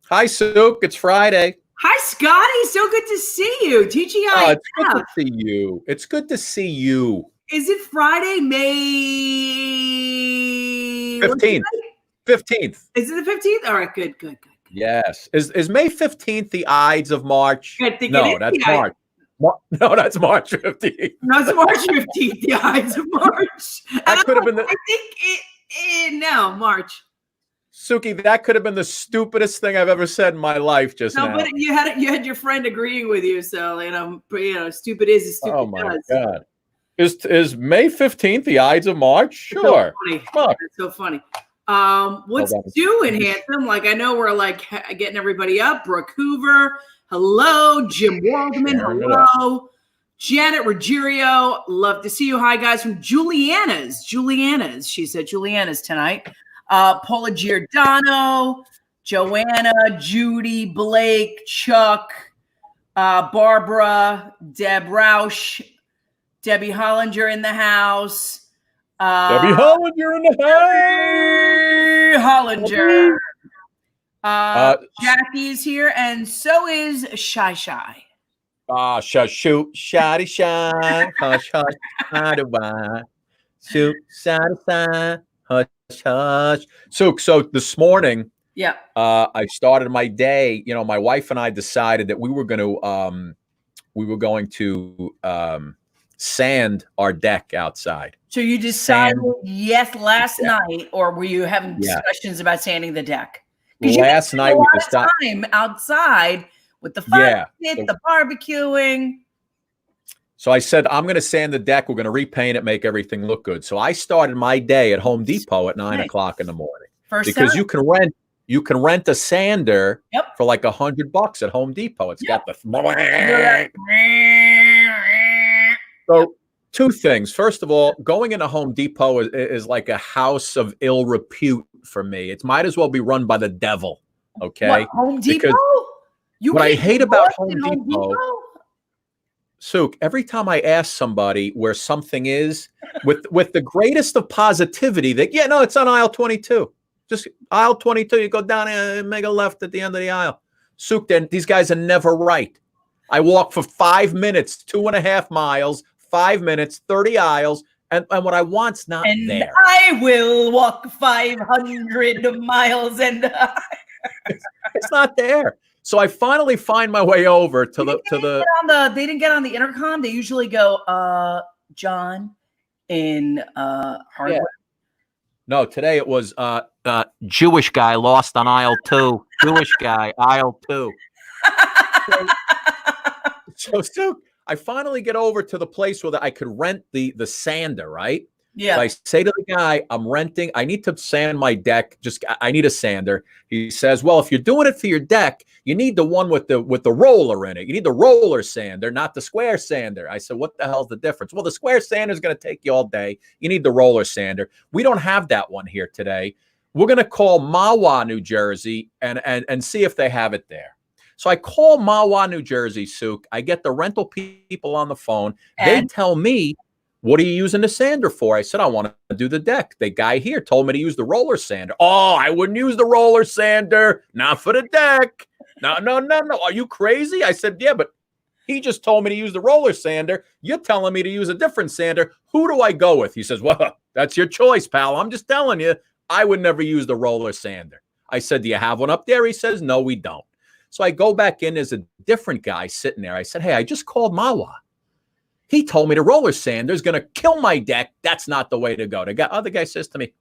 Hi, Sook. It's Friday. Hi, Scotty. So good to see you. Oh, it's good TGIF. to see you. It's good to see you. Is it Friday, May? What's 15th. today? 15th. Is it the 15th? All right, good. Yes. Is May 15th the Ides of March? I think it No, is that's the March. No, that's March 15th. No, it's March 15th, the Ides of March. That could have been the I think no, March. Suki, that could have been the stupidest thing I've ever said in my life just No, now. but you had your friend agreeing with you, so stupid is as stupid Oh my does. God. Is May 15th the Ides of March? Sure. That's so funny. What's doing, handsome? Like, I know we're like getting everybody up. Brooke Hoover, hello. Jim Waldman, hello. Janet Ruggiero, love to see you. Hi, guys, from Juliana's. She said Juliana's tonight. Paula Giordano, Joanna, Judy, Blake, Chuck, Barbara, Deb Roush, Debbie Hollinger in the house. Debbie Hollinger in the house. Hollinger. Jackie's here, and so is Shy. Shoot, shotty shy, hush, hush, why? Shoot, shotty shy, hush, hush. So this morning, I started my day. You know, my wife and I decided that we were going to sand our deck outside. So you decided last night, or were you having discussions about sanding the deck? Last night we decided time outside with the fire pit, the barbecuing. So I said, I'm going to sand the deck. We're going to repaint it, make everything look good. So I started my day at Home Depot at 9 o'clock in the morning. Because you can rent a sander for like $100 at Home Depot. It's got the So two things. First of all, going into Home Depot is like a house of ill repute for me. It might as well be run by the devil. Okay. What, Home Depot? What I hate about Home Depot, Sook, every time I ask somebody where something is, with the greatest of positivity, that it's on aisle 22. Just aisle 22. You go down and make a left at the end of the aisle. Sook, then these guys are never right. I walk for 5 minutes, 2.5 miles, 5 minutes, 30 aisles, and what I want's not there. I will walk 500 miles and it's not there. So I finally find my way over to the. They didn't get on the intercom. They usually go, John, in hardware. Yeah. No, today it was Jewish guy lost on aisle 2. Jewish guy, aisle 2. So I finally get over to the place where I could rent the sander, right? Yeah. So I say to the guy, I'm renting. I need to sand my deck. I need a sander. He says, well, if you're doing it for your deck, you need the one with the roller in it. You need the roller sander, not the square sander. I said, what the hell's the difference? Well, the square sander is going to take you all day. You need the roller sander. We don't have that one here today. We're going to call Mahwah, New Jersey, and see if they have it there. So I call Mahwah, New Jersey, Sook. I get the rental people on the phone. They tell me, what are you using the sander for? I said, I want to do the deck. The guy here told me to use the roller sander. Oh, I wouldn't use the roller sander. Not for the deck. No. Are you crazy? I said, yeah, but he just told me to use the roller sander. You're telling me to use a different sander. Who do I go with? He says, well, that's your choice, pal. I'm just telling you, I would never use the roller sander. I said, do you have one up there? He says, no, we don't. So I go back in. There's a different guy sitting there. I said, hey, I just called Mahwah. He told me the roller sander is going to kill my deck. That's not the way to go. The other guy says to me,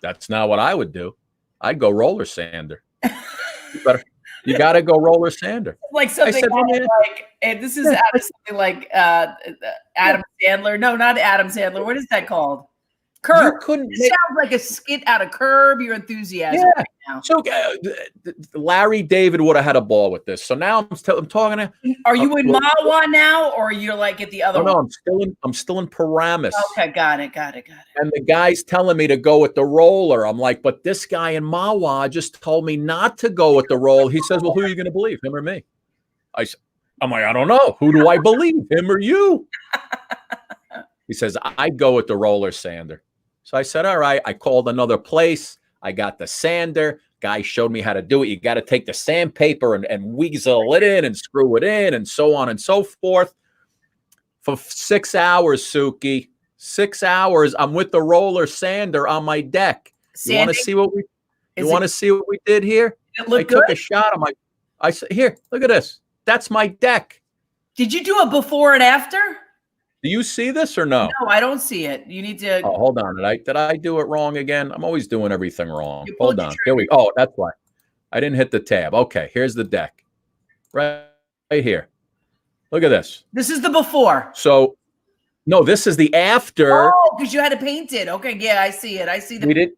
that's not what I would do. I'd go roller sander. You got to go roller sander. Like something and this is something like Adam Sandler. No, not Adam Sandler. What is that called? Curb. It sounds like a skit out of Curb Your Enthusiasm right now. So Larry David would have had a ball with this. So now I'm talking to. Are you in Mahwah now, or you're like at the other one? No, I'm still in Paramus. Okay, got it. And the guy's telling me to go with the roller. I'm like, but this guy in Mahwah just told me not to go with the roll. He says, well, who are you going to believe, him or me? I'm like, I don't know. Who do I believe, him or you? He says, I'd go with the roller sander. So I said, all right. I called another place. I got the sander. Guy showed me how to do it. You got to take the sandpaper and weasel it in and screw it in and so on and so forth. For 6 hours, Sookie. 6 hours. I'm with the roller sander on my deck. You want to see what we? You want to see what we did here? I took a shot of my. I said, "Here, look at this. That's my deck." Did you do a before and after? Do you see this or no? No, I don't see it. You need to. Oh, hold on. Did I do it wrong again? I'm always doing everything wrong. Hold on. Here we go. Oh, that's why. I didn't hit the tab. Okay, here's the deck. Right here. Look at this. This is the before. So, no, this is the after. Oh, because you had to paint it. Okay, yeah, I see it. I see the. We didn't.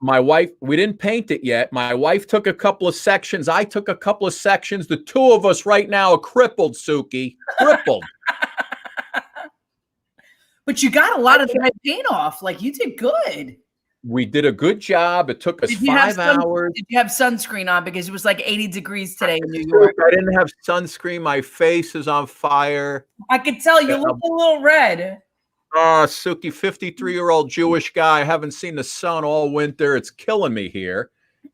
My wife. We didn't paint it yet. My wife took a couple of sections. I took a couple of sections. The two of us right now are crippled, Sookie. Crippled. But you got a lot of that paint off. Like, you did good. We did a good job. It took us 5 hours. Did you have sunscreen on? Because it was like 80 degrees today in New York. I didn't have sunscreen. My face is on fire. I could tell you look a little red. Oh, Sookie, 53-year-old Jewish guy. I haven't seen the sun all winter. It's killing me here.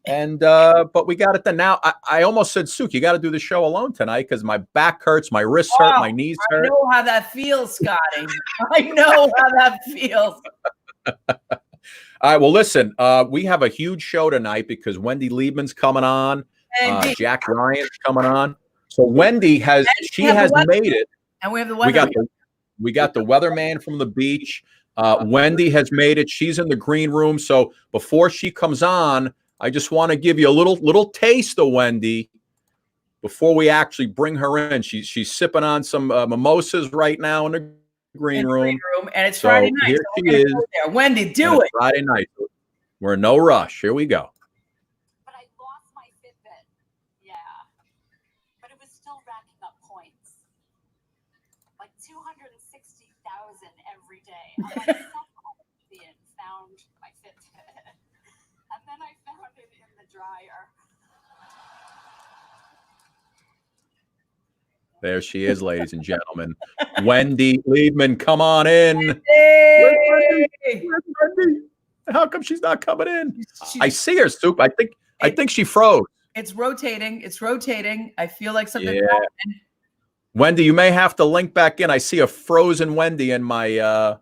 And but we got it done. Now I almost said, Sookie, you got to do the show alone tonight because my back hurts, my wrists hurt, my knees hurt. I know how that feels, Scotty. I know how that feels. All right. Well, listen, we have a huge show tonight because Wendy Liebman's coming on. Jack Ryan's coming on. So Wendy has made it. And we have the Weatherman. We got the Weatherman from the beach. Wendy has made it. She's in the green room. So before she comes on, I just want to give you a little taste of Wendy before we actually bring her in. She's sipping on some mimosas right now in the green room. And it's Friday night. Here she is. Wendy, do it. Friday night. We're in no rush. Here we go. But I lost my Fitbit. Yeah. But it was still racking up points. Like 260,000 every day. I'm like, and found my Fitbit. And then I found it in the dryer. There she is, ladies and gentlemen. Wendy Liebman, come on in. Hey! Where's Wendy? How come she's not coming in? I see her, Soup. I think she froze. It's rotating. It's rotating. I feel like something. Yeah. Wendy, you may have to link back in. I see a frozen Wendy in my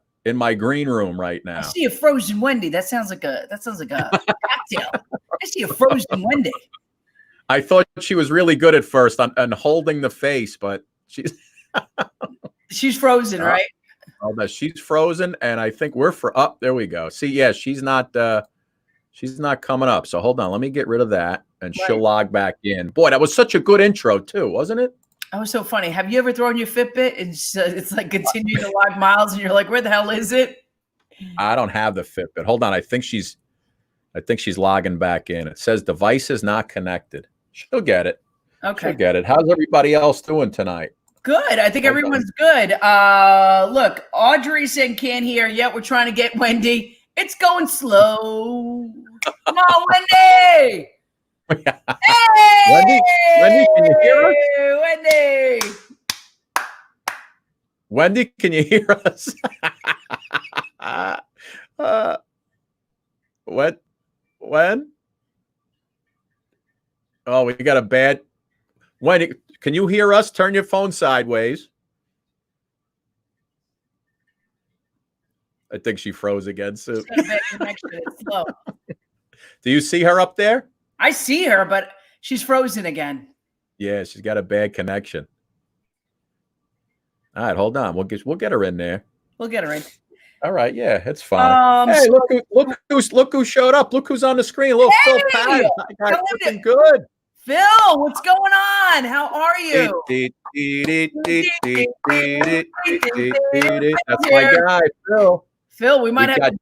green room right now. I see a frozen Wendy. That sounds like a cocktail. I see a frozen Wendy. I thought she was really good at first on holding the face, but she's frozen, right? Oh, no, she's frozen, and I think we're there we go. See, yeah, she's not coming up. So hold on, let me get rid of that, and she'll log back in. Boy, that was such a good intro too, wasn't it? That was so funny. Have you ever thrown your Fitbit and it's like continue to log miles, and you're like, where the hell is it? I don't have the Fitbit. Hold on, I think she's logging back in. It says device is not connected. She'll get it. Okay. She'll get it. How's everybody else doing tonight? Good. I think everyone's good. Look, Audrey saying can't hear yet. We're trying to get Wendy. It's going slow. Come on, Wendy. Hey! Wendy, can you hear us? Wendy. Wendy, can you hear us? When? Oh, we got a bad. Wendy, can you hear us? Turn your phone sideways. I think she froze again, Sue. Slow. Do you see her up there? I see her, but she's frozen again. Yeah, she's got a bad connection. All right, hold on. We'll get her in there. We'll get her in. All right, yeah, it's fine. Hey, look who showed up. Look who's on the screen. Little Phil Patton. Looking good. Phil, what's going on? How are you? That's my guy, Phil. Phil, we might have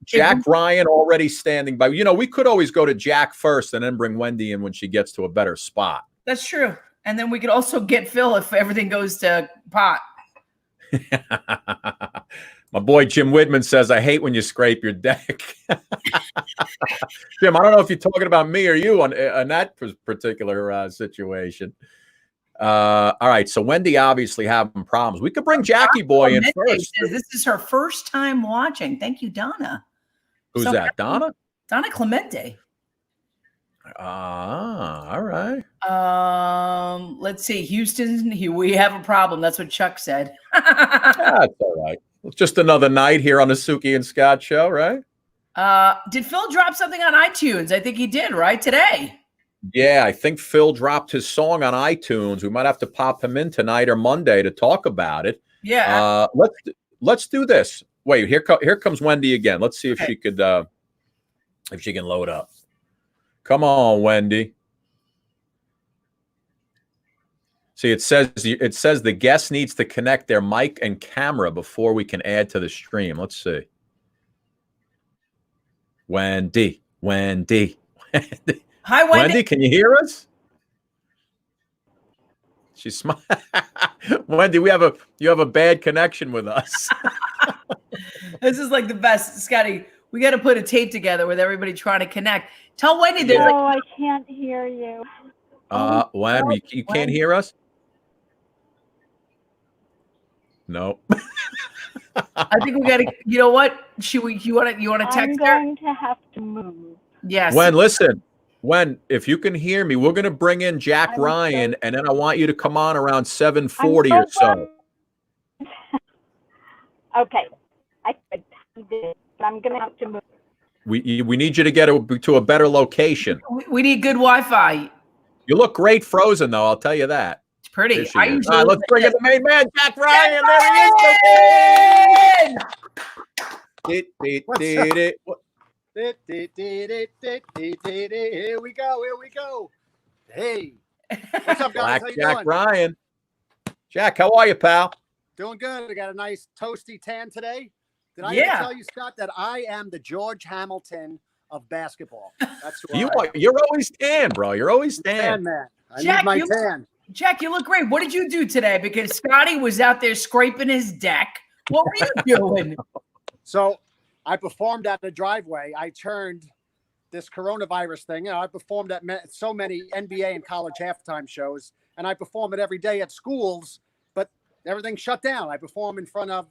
Jack Ryan already standing by. You know, we could always go to Jack first and then bring Wendy in when she gets to a better spot. That's true. And then we could also get Phil if everything goes to pot. My boy Jim Whitman says, I hate when you scrape your deck. Jim, I don't know if you're talking about me or you on that particular situation. All right, so Wendy obviously having problems. We could bring Jackie Boy in first. This is her first time watching. Thank you, Donna. Who's that, Donna? Donna Clemente. All right. Let's see. Houston, we have a problem. That's what Chuck said. That's all right. It's just another night here on the Sookie and Scott show, right? Did Phil drop something on iTunes? I think he did, right? Today. Yeah, I think Phil dropped his song on iTunes. We might have to pop him in tonight or Monday to talk about it. Yeah. Let's do this. Wait, here comes Wendy again. Let's see if she could if she can load up. Come on, Wendy. See, it says the guest needs to connect their mic and camera before we can add to the stream. Let's see. Wendy. Hi, Wendy. Wendy, can you hear us? She's smiling. Wendy, you have a bad connection with us. This is like the best, Scotty. We got to put a tape together with everybody trying to connect. Tell Wendy there's I can't hear you. Wendy, you can't hear us? No. I think we got to. You know what? You want to text her? I'm going to have to move. Yes. Listen. If you can hear me, we're going to bring in Jack Ryan, and then I want you to come on around 7:40 or so. Okay. I could do this, but I'm going to have to move. We need you to get to a better location. We need good Wi-Fi. You look great frozen, though. I'll tell you that. It's pretty. All right, let's bring in the main man, Jack Ryan. There he is. Here we go. Hey, what's up, guys? How you Jack doing? Ryan. Jack, how are you, pal? Doing good. I got a nice toasty tan today. Did I Yeah. ever tell you, Scott, that I am the George Hamilton of basketball? That's who You're always tan, bro. You're always tan. tan, man. I Jack, need my tan. Jack, you look great. What did you do today? Because Scotty was out there scraping his deck. What were you doing? So I performed at the driveway. I turned this coronavirus thing. I performed at so many NBA and college halftime shows, and I perform it every day at schools, but everything shut down. I perform in front of,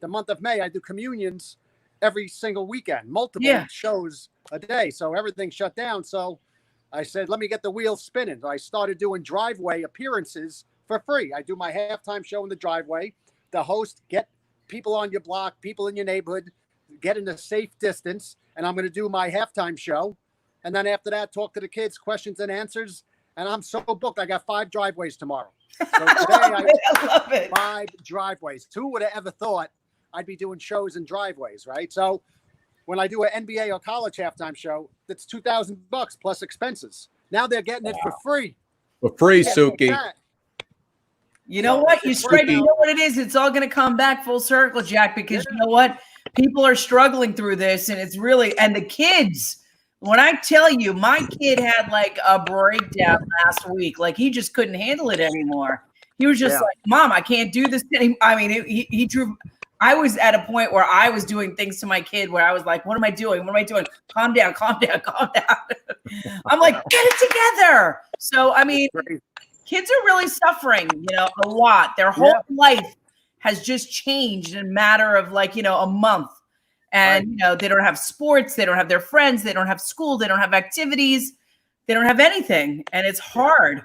the month of May. I do communions every single weekend, multiple shows a day. So everything shut down. So I said, let me get the wheels spinning. So I started doing driveway appearances for free. I do my halftime show in the driveway. The host, get people on your block, people in your neighborhood, get in a safe distance, and I'm going to do my halftime show. And then after that, talk to the kids, questions and answers. And I'm so booked. I got 5 driveways tomorrow. So today I love it. 5 driveways. Who would have ever thought I'd be doing shows in driveways, right? So when I do an NBA or college halftime show, that's $2,000 plus expenses. Now they're getting it for free. For free, Sookie. You know what? You know what it is? It's all going to come back full circle, Jack, because you know what? People are struggling through this, and it's really, and the kids, when I tell you, my kid had like a breakdown last week. Like he just couldn't handle it anymore. He was just like, Mom, I can't do this anymore. I mean, he drew. I was at a point where I was doing things to my kid where I was like, what am I doing? What am I doing? Calm down. I'm like, get it together. So, I mean, kids are really suffering, a lot. Their whole life has just changed in a matter of a month. And, they don't have sports. They don't have their friends. They don't have school. They don't have activities. They don't have anything. And it's hard.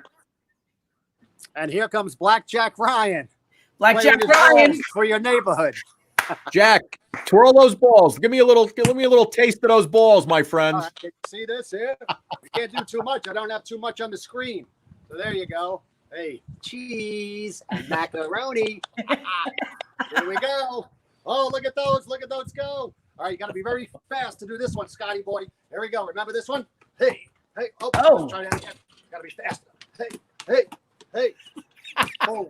And here comes BlackJack Ryan. BlackJack Ryan for your neighborhood. Jack, twirl those balls. Give me a little taste of those balls, my friends. See this here? You can't do too much. I don't have too much on the screen. So there you go. Hey, cheese and macaroni. Here we go. Oh, look at those. Look at those go. All right, you got to be very fast to do this one, Scotty boy. Here we go. Remember this one? Hey. Oh. Let's try that again. Got to be faster. Hey. Oh.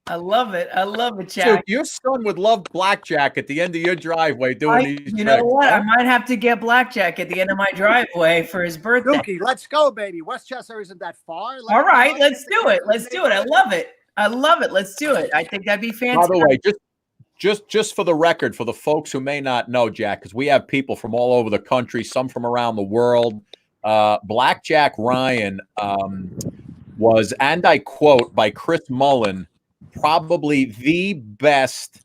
I love it, Jack. Dude, your son would love BlackJack at the end of your driveway doing these. You know what? I might have to get BlackJack at the end of my driveway for his birthday. Sookie, let's go, baby. Westchester isn't that far. All right, let's do it. I love it. Let's do it. I think that'd be fantastic. By the way, just for the record, for the folks who may not know, Jack, because we have people from all over the country, some from around the world. BlackJack Ryan was, and I quote, by Chris Mullen, probably the best.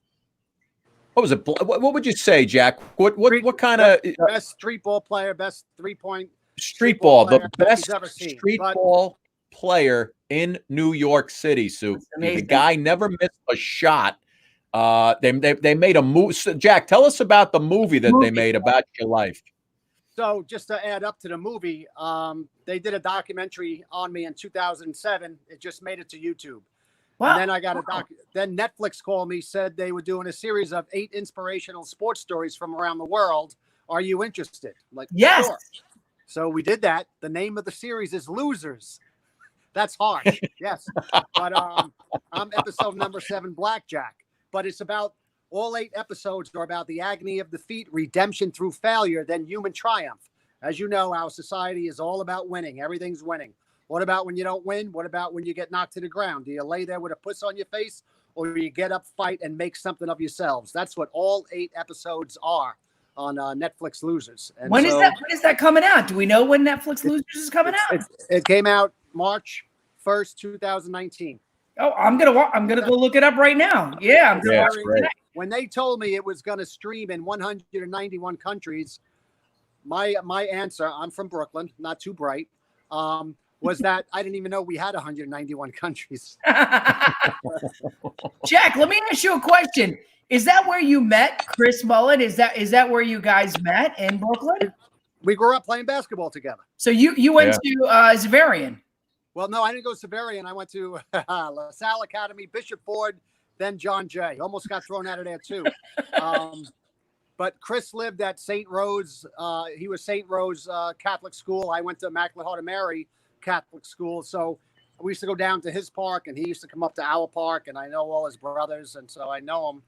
What was it? What would you say, Jack? What kind of best street ball player, best 3-point street ball, the player best he's ever seen. street But ball player in New York City, Sue. The guy never missed a shot. They made a movie. Jack, tell us about the movie that they made about your life. So just to add up to the movie, they did a documentary on me in 2007. It just made it to YouTube. Wow. And then I got then Netflix called me, said they were doing a series of 8 inspirational sports stories from around the world. Are you interested? Like, yes. Sure. So we did that. The name of the series is Losers. That's harsh. Yes. But I'm episode number 7, BlackJack. But it's about all 8 episodes are about the agony of defeat, redemption through failure, then human triumph. As you know, our society is all about winning. Everything's winning. What about when you don't win? What about when you get knocked to the ground? Do you lay there with a puss on your face, or do you get up, fight, and make something of yourselves? That's what all 8 episodes are on Netflix Losers. And when is that coming out? Do we know when Netflix Losers is coming out? It came out March 1st, 2019. Oh, I'm gonna go look it up right now. Yeah, I'm gonna watch it tonight. When they told me it was going to stream in 191 countries, my answer, I'm from Brooklyn, not too bright, was that I didn't even know we had 191 countries. Jack, let me ask you a question. Is that where you met Chris Mullin? Is that where you guys met in Brooklyn? We grew up playing basketball together. So you went to Xaverian. Well, no, I didn't go to Xaverian. I went to LaSalle Academy, Bishop Ford, then John Jay. Almost got thrown out of there too. But Chris lived at St. Rose. He was St. Rose Catholic school. I went to Immaculate Heart of Mary Catholic school. So we used to go down to his park, and he used to come up to our park, and I know all his brothers. And so I know him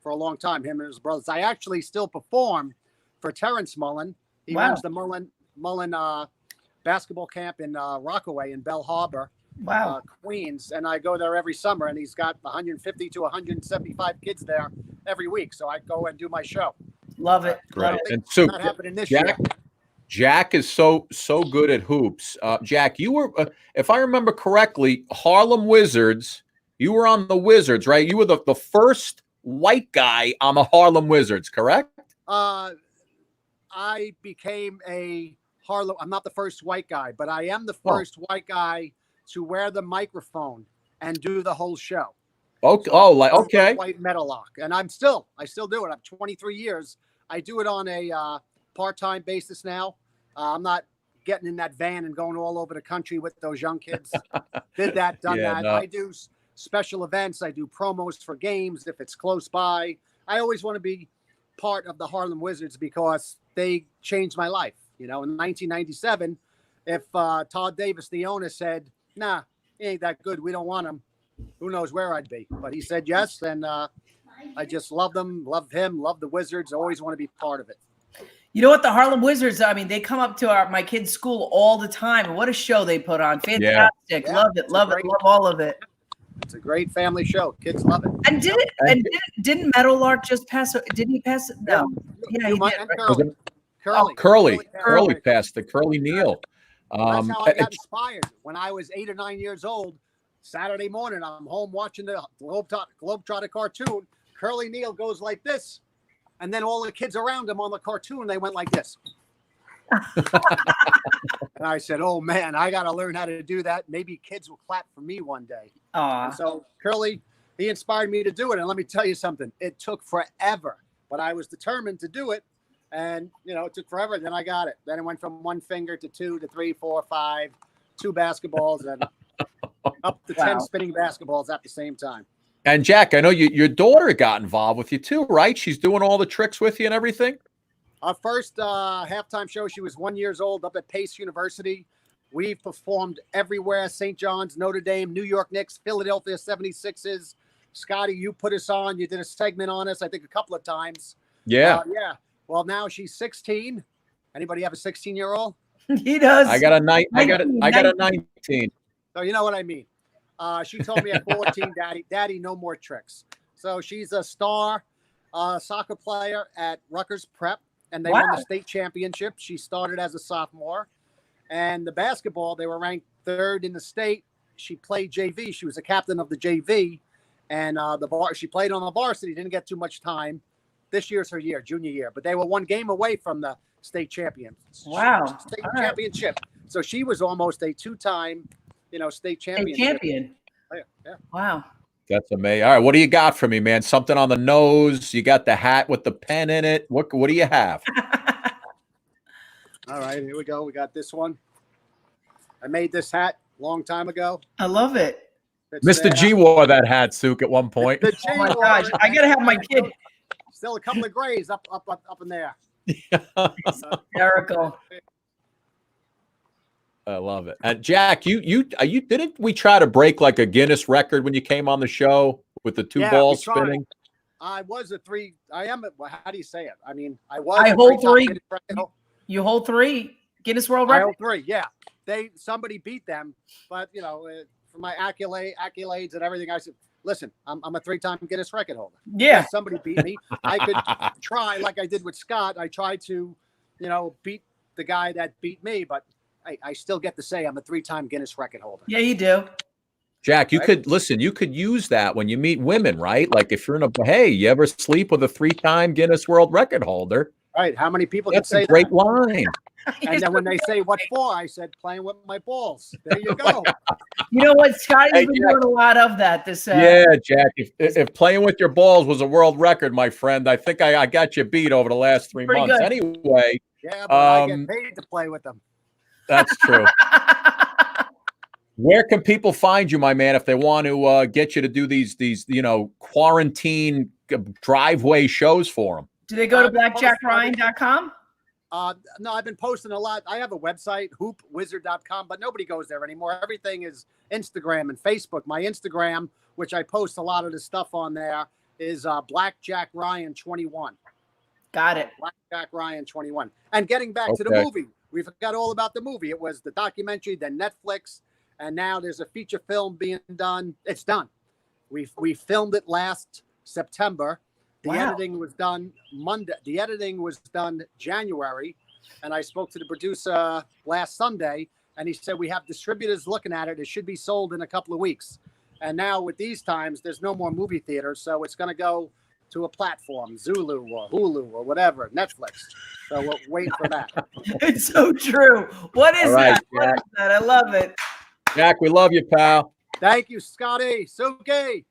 for a long time, him and his brothers. I actually still perform for Terrence Mullin. He runs the Mullin basketball camp in Rockaway in Bell Harbor, Queens. And I go there every summer, and he's got 150 to 175 kids there every week. So I go and do my show. Love it. Great. And so not happening this year. Jack is so good at hoops. Jack, you were, if I remember correctly, Harlem Wizards. You were on the Wizards, right? You were the first white guy on the Harlem Wizards, correct? I became a Harlem. I'm not the first white guy, but I am the first white guy to wear the microphone and do the whole show. Okay. So white metal lock, and I still do it. I'm 23 years. I do it on a part-time basis now. I'm not getting in that van and going all over the country with those young kids. Did that, done that. No. I do special events. I do promos for games if it's close by. I always want to be part of the Harlem Wizards because they changed my life. You know, in 1997, if Todd Davis, the owner, said, "Nah, he ain't that good. We don't want him," who knows where I'd be? But he said yes, and I just love them, love him, love the Wizards. Always want to be part of it. You know what? The Harlem Wizards, I mean, they come up to my kids' school all the time. And what a show they put on. Fantastic. Yeah. Love it. Love all of it. It's a great family show. Kids love it. And didn't Meadowlark just pass? Didn't he pass? No. Yeah, he did. Curly passed the Curly Neal. That's how I got inspired. When I was 8 or 9 years old, Saturday morning, I'm home watching the Globetrotter cartoon. Curly Neal goes like this. And then all the kids around him on the cartoon, they went like this. And I said, "Oh man, I got to learn how to do that. Maybe kids will clap for me one day." So Curly, he inspired me to do it. And let me tell you something. It took forever, but I was determined to do it. And, you know, it took forever. Then I got it. Then it went from 1 finger to 2 to 3, 4, 5, 2 basketballs, and up to 10 spinning basketballs at the same time. And Jack, I know your daughter got involved with you too, right? She's doing all the tricks with you and everything. Our first halftime show, she was 1 year old up at Pace University. We've performed everywhere: St. John's, Notre Dame, New York Knicks, Philadelphia 76ers. Scotty, you put us on. You did a segment on us, I think, a couple of times. Yeah. Well, now she's 16. Anybody have a 16-year-old? He does. I got a 19. So you know what I mean. She told me at 14, Daddy, no more tricks. So she's a star soccer player at Rutgers Prep, and they won the state championship. She started as a sophomore. And the basketball, they were ranked 3rd in the state. She played JV. She was a captain of the JV, and she played on the varsity. Didn't get too much time. This year's her year, junior year. But they were 1 game away from the state champion. Wow. State All right. championship. So she was almost a 2-time, state champion. Champion. Yeah. Wow. That's amazing. All right, what do you got for me, man? Something on the nose? You got the hat with the pen in it? What do you have? All right, here we go. We got this one. I made this hat a long time ago. I love it. It's Mr. G wore that hat, Sook, at one point. The G Oh my gosh, I gotta have my kid. Still a couple of grays up in there. Hysterical. I love it. And Jack, you didn't we try to break like a Guinness record when you came on the show with the two balls spinning? I was a three. I am. How do you say it? I mean, I hold three. Guinness You hold 3 Guinness World I Record. hold 3. Yeah, somebody beat them, but for my accolades and everything, I said, listen, I'm a 3-time Guinness record holder. Yeah. If somebody beat me, I could try like I did with Scott. I tried to, beat the guy that beat me, but I still get to say I'm a 3-time Guinness record holder. Yeah, you do. Jack, you could use that when you meet women, right? Like if you're hey, you ever sleep with a 3-time Guinness World Record holder? Right. How many people That's can say a great that? line. And then when they say what for, I said playing with my balls. There you go. You know what? Scotty's Hey, been Jack. doing a lot of that. Yeah, Jack. If playing with your balls was a world record, my friend, I think I got you beat over the last 3 Pretty months. good. Anyway, Yeah, but I get paid to play with them. that's true. Where can people find you, my man, if they want to get you to do these quarantine driveway shows for them? Do they go to blackjackryan.com? No, I've been posting a lot. I have a website, hoopwizard.com, but nobody goes there anymore. Everything is Instagram and Facebook. My Instagram, which I post a lot of the stuff on there, is BlackJackRyan21. Got it. BlackJackRyan21. And getting back to the movie, we forgot all about the movie. It was the documentary, then Netflix, and now there's a feature film being done. It's done. We filmed it last September. The editing was done Monday. The editing was done January, and I spoke to the producer last Sunday, and he said we have distributors looking at it. It should be sold in a couple of weeks. And now with these times, there's no more movie theaters, so it's going to go to a platform, Zulu or Hulu or whatever, Netflix. So we'll wait for that. It's so true. What is that? What is that? I love it. Jack, we love you, pal. Thank you, Scotty. Sookie.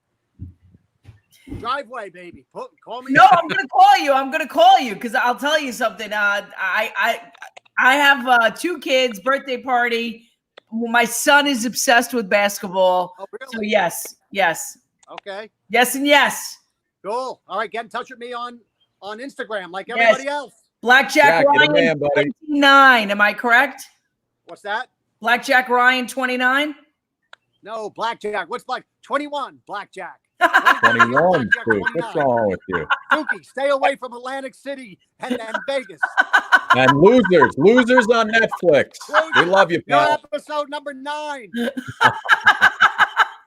Driveway, baby. Call me. No, I'm gonna call you. I'm gonna call you because I'll tell you something. I have 2 kids, birthday party. My son is obsessed with basketball. Oh, really? So yes. Okay. Yes and yes. Cool. All right, get in touch with me on Instagram like everybody else. BlackJack Ryan 29. Am I correct? What's that? BlackJack Ryan 29. No, BlackJack. What's 21? BlackJack. 21. What's wrong with you? Sookie, stay away from Atlantic City and Vegas. And Losers on Netflix. We love you, Your pal. episode number 9.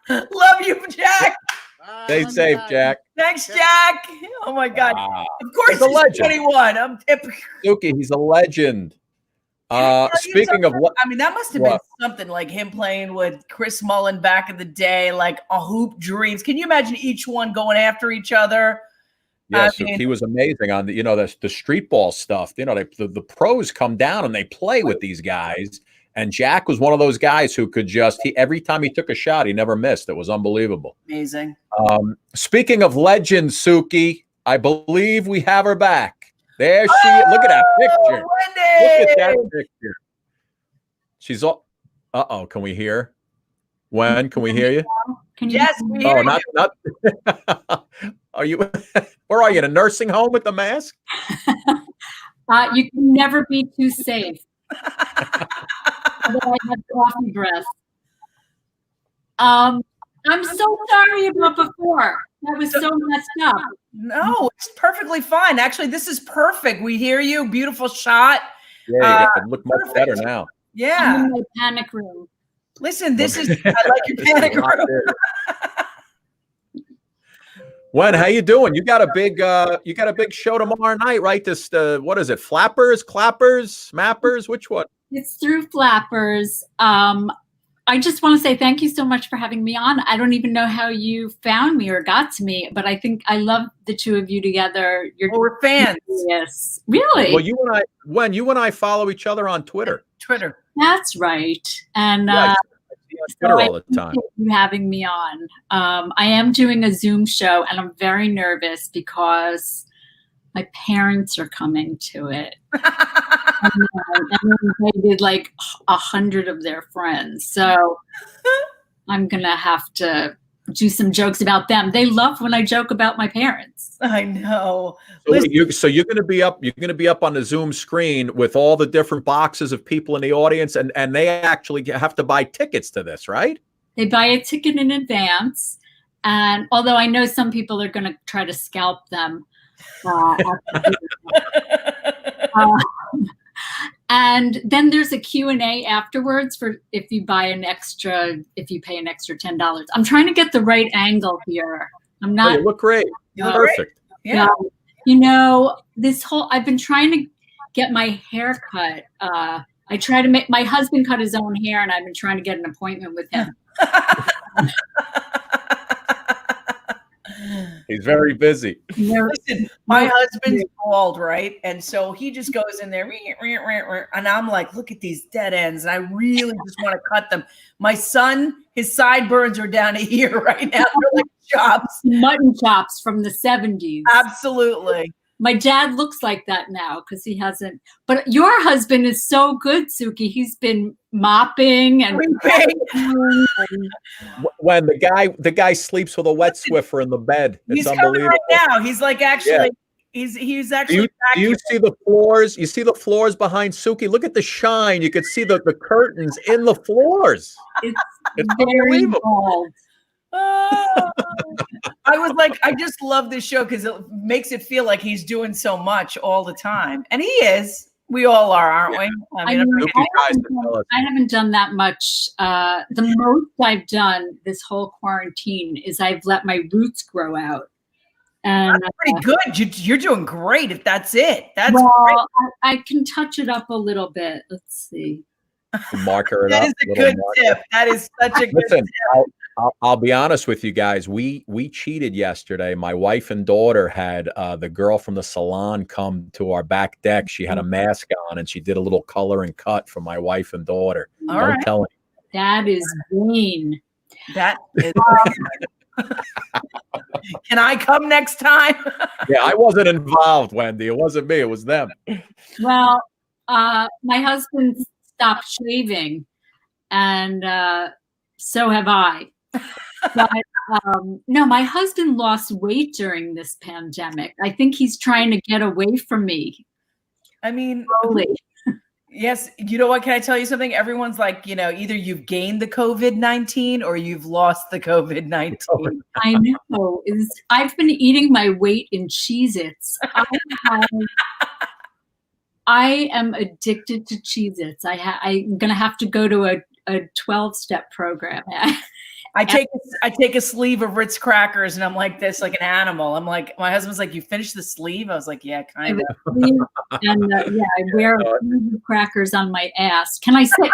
Love you, Jack. Stay safe, Jack. Thanks, Jack. Oh my God. Of course, he's a legend. 21. I'm Sookie, he's a legend. Speaking of what, I mean, that must have been something like him playing with Chris Mullen back in the day, like a hoop dreams. Can you imagine each one going after each other? Yes, he was amazing on the street ball stuff. The pros come down and they play with these guys. And Jack was one of those guys who could every time he took a shot, he never missed. It was unbelievable. Amazing. Speaking of legends, Sookie, I believe we have her back. There she is. Look at that picture. Wendy! Look at that picture. She's all. Can we hear? Can we hear you? Yes, we hear you. Not. Are you? Where are you? In a nursing home with the mask? You can never be too safe. Although I have coffee breath. I'm so sorry about before. That was so messed up. No, it's perfectly fine. Actually, this is perfect. We hear you. Beautiful shot. Yeah, you look much better now. Yeah. I'm in my panic room. Listen, I like your panic room. Wen, how you doing? You got a big show tomorrow night, right? This what is it? Flappers, Clappers, Mappers? Which one? It's through Flappers. I just want to say thank you so much for having me on. I don't even know how you found me or got to me, but I think I love the two of you together. We're fans. Yes, really. Well, you and I follow each other on Twitter. That's right. And Yeah, I see you on Twitter all the time. appreciate you having me on. I am doing a Zoom show, and I'm very nervous because my parents are coming to it. And they invited like 100 of their friends. So I'm going to have to do some jokes about them. They love when I joke about my parents. I know. So you're going to be up. You're going to be up on the Zoom screen with all the different boxes of people in the audience, and they actually have to buy tickets to this, right? They buy a ticket in advance, and although I know some people are going to try to scalp them. And then there's a Q&A afterwards for if you pay an extra $10. I'm trying to get the right angle here. I'm not. Oh, you look great. Perfect. Yeah. You know, I've been trying to get my hair cut. I try to my husband cut his own hair, and I've been trying to get an appointment with him. He's very busy. Listen, my husband's bald, right? And so he just goes in there, and I'm like, look at these dead ends. And I really just want to cut them. My son, his sideburns are down to here right now. They're like chops. Mutton chops from the 70s. Absolutely. My dad looks like that now because he hasn't. But your husband is so good, Sookie. He's been mopping and when the guy sleeps with a wet Swiffer in the bed. It's he's coming unbelievable. right now. He's like actually. Yeah. He's actually. Do you see the floors? You see the floors behind Sookie? Look at the shine. You can see the curtains in the floors. It's very bold. I was like, I just love this show because it makes it feel like he's doing so much all the time. And he is. We all are, aren't we? I haven't done that much. The most I've done this whole quarantine is I've let my roots grow out. And that's pretty good. You're doing great if that's it. That's great. I can touch it up a little bit. Let's see. Marker it that up. Is a good tip. That is such a good tip. I'll be honest with you guys. We cheated yesterday. My wife and daughter had the girl from the salon come to our back deck. She had a mask on and she did a little color and cut for my wife and daughter. Don't tell me. That is mean. That is. Can I come next time? Yeah, I wasn't involved, Wendy. It wasn't me. It was them. Well, my husband stopped shaving, and so have I. But no, my husband lost weight during this pandemic. I think he's trying to get away from me. I mean, slowly. Yes. You know what? Can I tell you something? Everyone's like, either you've gained the COVID-19 or you've lost the COVID-19. I know. I've been eating my weight in Cheez-Its. I am addicted to Cheez-Its. I'm going to have to go to a 12-step program. I take a sleeve of Ritz crackers and I'm like this, like an animal. I'm like, my husband's like, you finished the sleeve? I was like, yeah, kind of. And I wear a sleeve of crackers on my ass. Can I sit?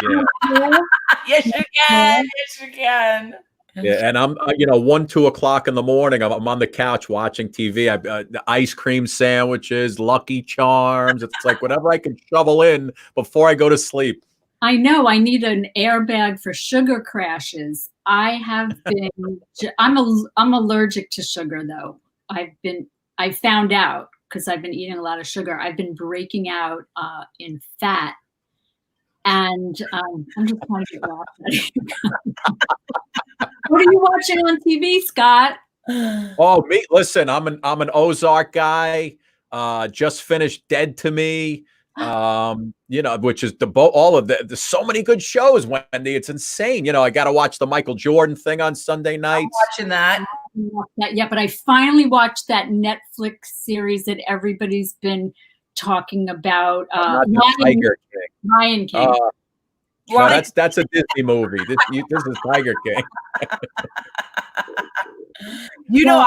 Yes, you can. Yes, you can. Yeah, and I'm, 1, 2 o'clock in the morning. I'm on the couch watching TV. The ice cream sandwiches, Lucky Charms. It's like whatever I can shovel in before I go to sleep. I know. I need an airbag for sugar crashes. I'm allergic to sugar though. I found out because I've been eating a lot of sugar. I've been breaking out in fat, and I'm just trying to get off that. What are you watching on TV, Scott? Oh, me. Listen, I'm an Ozark guy. Just finished Dead to Me. Which is all of there's so many good shows, Wendy. It's insane. I got to watch the Michael Jordan thing on Sunday nights. I'm watching that. I haven't watched that yet, but I finally watched that Netflix series that everybody's been talking about. Lion King. No, that's a Disney movie. This is Tiger King. You know,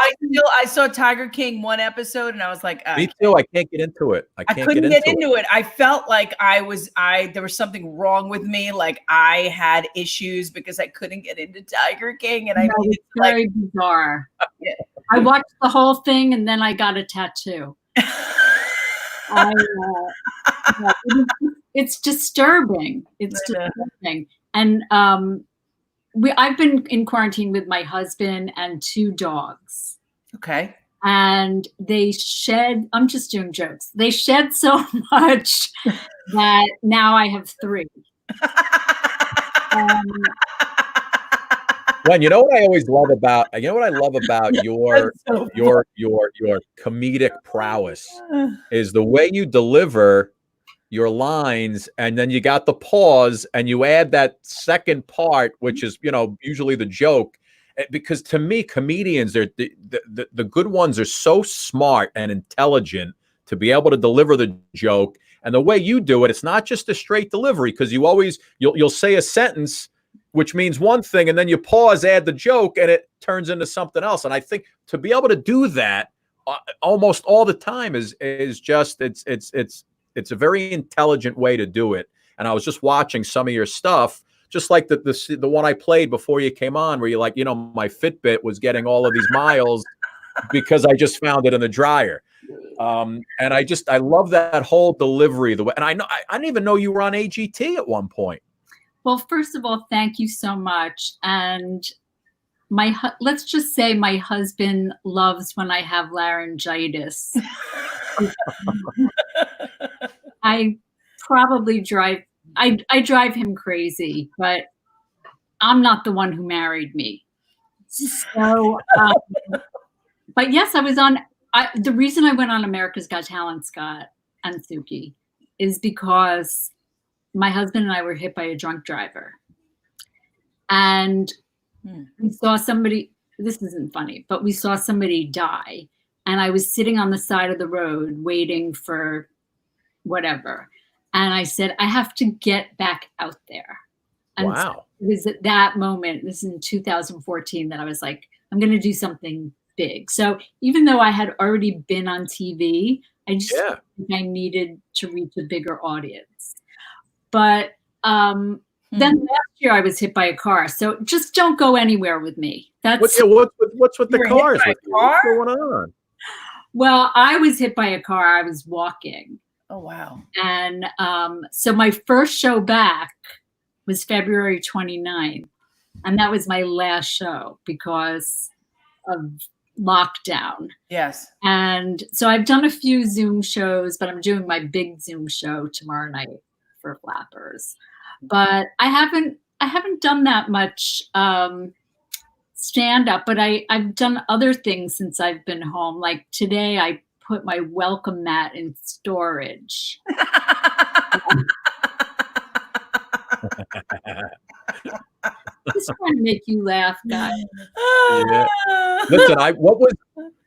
I saw Tiger King one episode and I was like, me too. I can't get into it. I couldn't get into it. I felt like there was something wrong with me. Like I had issues because I couldn't get into Tiger King, and it's very bizarre. Yeah. I watched the whole thing and then I got a tattoo. It's disturbing. It's disturbing. And I've been in quarantine with my husband and 2 dogs. Okay. And they shed, I'm just doing jokes. They shed so much that now I have 3. Glenn, you know what I always love about your comedic prowess is the way you deliver your lines, and then you got the pause and you add that second part, which is, usually the joke. Because to me, comedians, the good ones are so smart and intelligent to be able to deliver the joke. And the way you do it, it's not just a straight delivery, because you'll say a sentence which means one thing, and then you pause, add the joke, and it turns into something else. And I think to be able to do that almost all the time is just it's a very intelligent way to do it. And I was just watching some of your stuff, just like the one I played before you came on, where you're like, my Fitbit was getting all of these miles because I just found it in the dryer. And I love that whole delivery. And I didn't even know you were on AGT at one point. Well, first of all, thank you so much. And let's just say my husband loves when I have laryngitis. I probably drive him crazy, but I'm not the one who married me. So, but yes, I was on. The reason I went on America's Got Talent, Scott and Sookie, is because my husband and I were hit by a drunk driver. And we saw somebody, this isn't funny, but we saw somebody die. And I was sitting on the side of the road waiting for whatever. And I said, I have to get back out there. And wow. So it was at that moment, this is in 2014, that I was like, I'm going to do something big. So even though I had already been on TV, I just think I needed to reach a bigger audience. But then last year I was hit by a car. So just don't go anywhere with me. That's what's with the cars? What's going on? Well, I was hit by a car. I was walking. Oh, wow. And so my first show back was February 29th. And that was my last show because of lockdown. Yes. And so I've done a few Zoom shows, but I'm doing my big Zoom show tomorrow night for Flappers. But I haven't done that much stand up, but I've done other things since I've been home. Like today I put my welcome mat in storage. Just trying to make you laugh, guys. Yeah. Listen,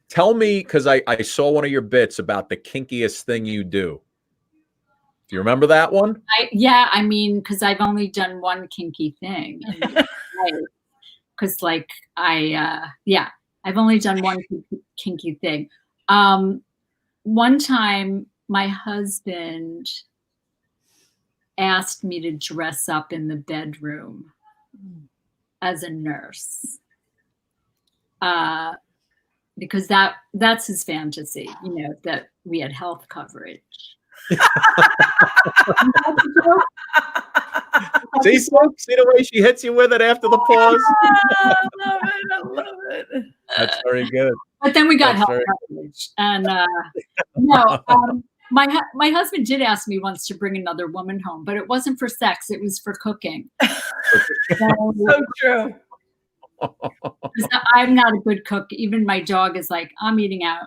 tell me, because I saw one of your bits about the kinkiest thing you do. Do you remember that one? I mean, because I've only done one kinky thing. Because I've only done one kinky thing. One time my husband asked me to dress up in the bedroom as a nurse. Because that's his fantasy, that we had health coverage. See the way she hits you with it after the pause? I love it. That's very good. But then we got health coverage. And my husband did ask me once to bring another woman home, but it wasn't for sex. It was for cooking. So true. I'm not a good cook. Even my dog is like, I'm eating out.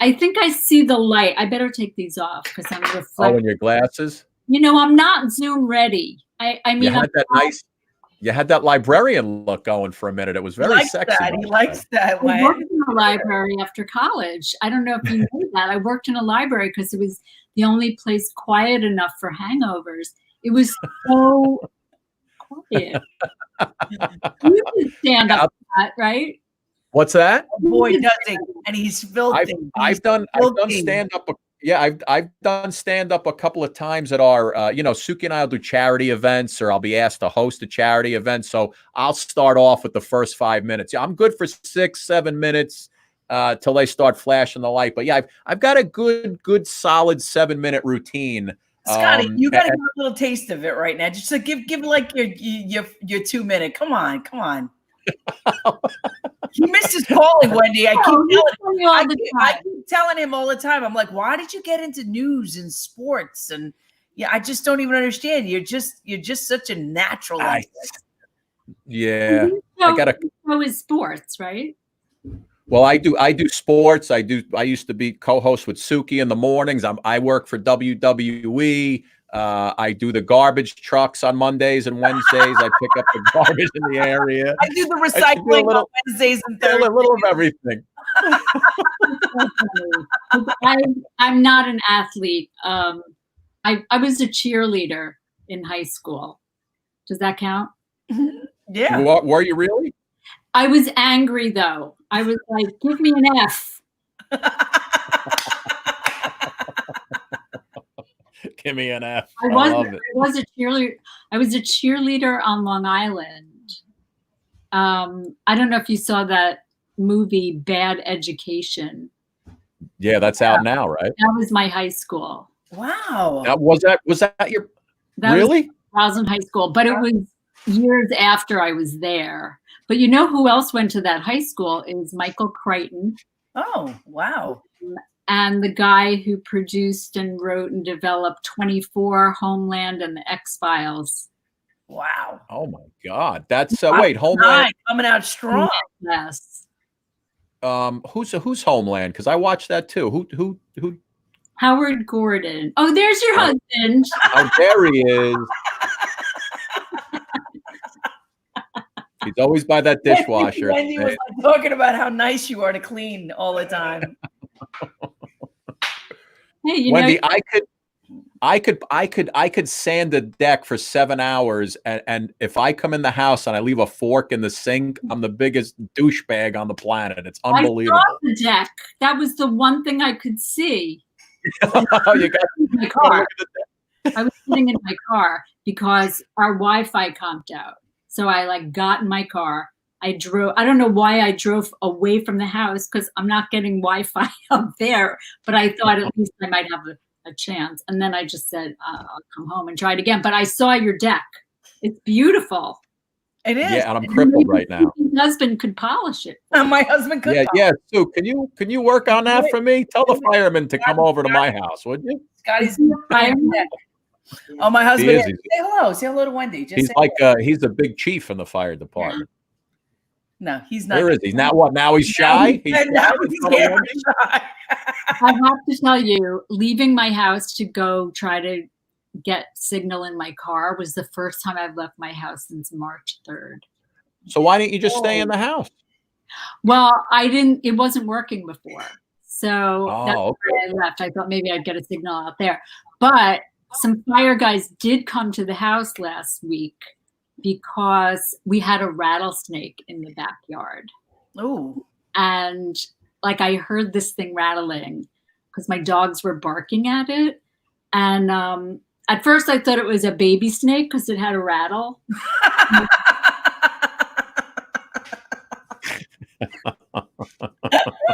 I think I see the light. I better take these off because I'm reflecting. Oh, and your glasses? I'm not Zoom ready. I mean, you had that librarian look going for a minute. It was very sexy. He likes that way. I worked in a library after college. I don't know if you knew that. I worked in a library because it was the only place quiet enough for hangovers. It was so quiet. You can stand up for that, right? What's that? Boy, does he. And he's filthy. I've done stand up. Yeah, I've done stand up a couple of times at our, Sookie and I'll do charity events, or I'll be asked to host a charity event. So I'll start off with the first 5 minutes. Yeah, I'm good for 6-7 minutes till they start flashing the light. But yeah, I've got a good solid 7-minute routine. Scotty, you got to get a little taste of it right now. Just to give like your 2 minute. Come on. He missed his calling, Wendy. I keep telling him all the time. I'm like, why did you get into news and sports? And yeah, I just don't even understand. You're just such a natural. Yeah, I gotta know his sports, right? Well, I do sports. I used to be co-host with Sookie in the mornings. I work for WWE. I do the garbage trucks on Mondays and Wednesdays. I pick up the garbage in the area. I do the recycling on Wednesdays and Thursdays. A little of everything. I'm not an athlete. I was a cheerleader in high school. Does that count? Yeah. Were you really? I was angry though. I was like, give me an F. Give me an F. I was a cheerleader. I was a cheerleader on Long Island. I don't know if you saw that movie Bad Education. Yeah, that's out now, right? That was my high school. Wow. Was that your really? I was in high school, but it was years after I was there. But you know who else went to that high school is Michael Crichton. Oh, wow. And the guy who produced and wrote and developed 24, Homeland, and the X-Files. Wow. Oh my God. That's wait, Homeland coming out strong. Yes. Who's Homeland? Because I watched that too. Who? Howard Gordon. Oh, there's your husband. Oh, there he is. He's always by that dishwasher. Wendy was like talking about how nice you are to clean all the time. Hey, Wendy, I could sand a deck for 7 hours, and if I come in the house and I leave a fork in the sink, I'm the biggest douchebag on the planet. It's unbelievable. I saw the deck. That was the one thing I could see. You got my car. I was sitting in my car because our Wi-Fi comped out. So I got in my car. I drove. I don't know why I drove away from the house because I'm not getting Wi-Fi up there. But I thought at least I might have a chance. And then I just said, I'll come home and try it again. But I saw your deck. It's beautiful. It is. Yeah, and I'm crippled right now. My husband could polish it. My husband could. Yeah. Sue, can you work on that for me? Tell the fireman to come over to my house, would you? Scotty's fireman. Oh, my husband. Say hello. Say hello to Wendy. He's he's a big chief in the fire department. No, he's not. Where is he? Now what? Now he's shy? Now he's shy. I have to tell you, leaving my house to go try to get signal in my car was the first time I've left my house since March 3rd. So why didn't you just stay in the house? Well, it wasn't working before. So that's okay. why I left. I thought maybe I'd get a signal out there. But some fire guys did come to the house last week because we had a rattlesnake in the backyard. Oh. And I heard this thing rattling because my dogs were barking at it. And at first I thought it was a baby snake because it had a rattle.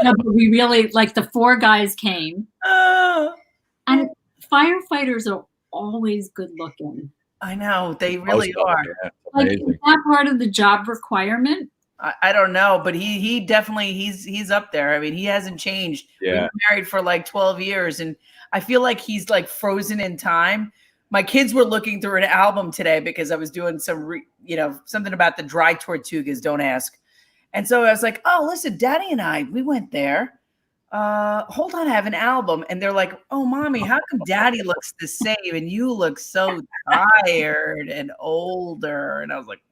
No, but we really, the 4 guys came. And firefighters are always good looking. I know, they really are. Yeah, is that part of the job requirement? I don't know, but he definitely he's up there. I mean, he hasn't changed. Yeah. We've been married for 12 years, and I feel like he's frozen in time. My kids were looking through an album today because I was doing some something about the dry tortugas. Don't ask. And so I was like, oh, listen, Daddy and I, we went there. Hold on, I have an album. And they're like, oh, Mommy, how come Daddy looks the same and you look so tired and older? And I was like,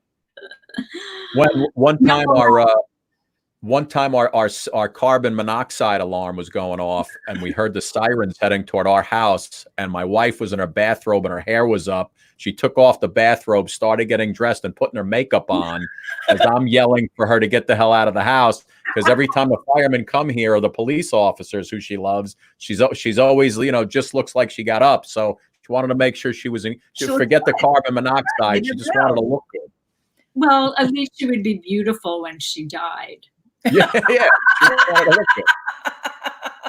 one time one time our carbon monoxide alarm was going off, and we heard the sirens heading toward our house, and my wife was in her bathrobe and her hair was up. She took off the bathrobe, started getting dressed and putting her makeup on as I'm yelling for her to get the hell out of the house, because every time the firemen come here or the police officers who she loves, she's always, just looks like she got up. So she wanted to make sure she forget the carbon monoxide. She just wanted to look good. Well, at least she would be beautiful when she died. Yeah.